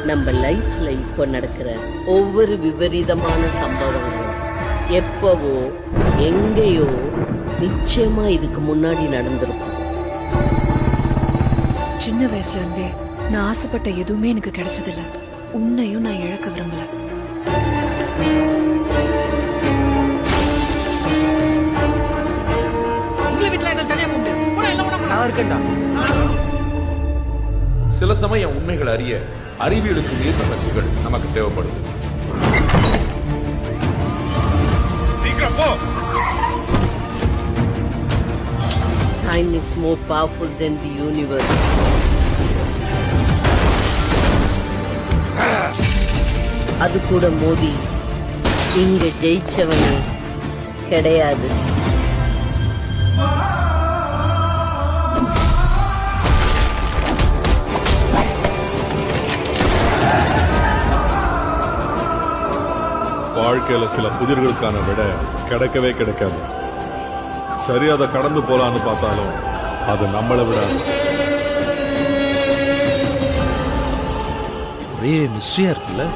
நம்ம லைஃப்ல இப்போ நடக்கிற ஒவ்வொரு விபரீதமான சம்பவங்களும் எப்பவோ எங்கேயோ நிச்சயமா இதுக்கு முன்னாடி நடந்திருக்கும். சின்ன வயசுல இருந்தே நான் ஆசைப்பட்ட எதுவுமே எனக்கு கிடைச்சதில்ல. உன்னையும் நான் இழக்க விரும்பல. சில சமயம் உண்மைகள் அறிய அறிவியலுக்கு மீறின சக்திகள் நமக்கு தேவைப்படுது. சீக்கிரம் போ. Time is more powerful than the universe. அது கூட மோதி இங்க ஜெயிச்சவனே கிடையாது. வாழ்க்கையில சில புதிர்களுக்கான விட கிடைக்கவே கிடைக்காது. சரி, அதை கடந்து போலான்னு பார்த்தாலும் அது நம்மளை விடாது. ஒரே மிஸ்ட்ரியா இருக்குல்ல.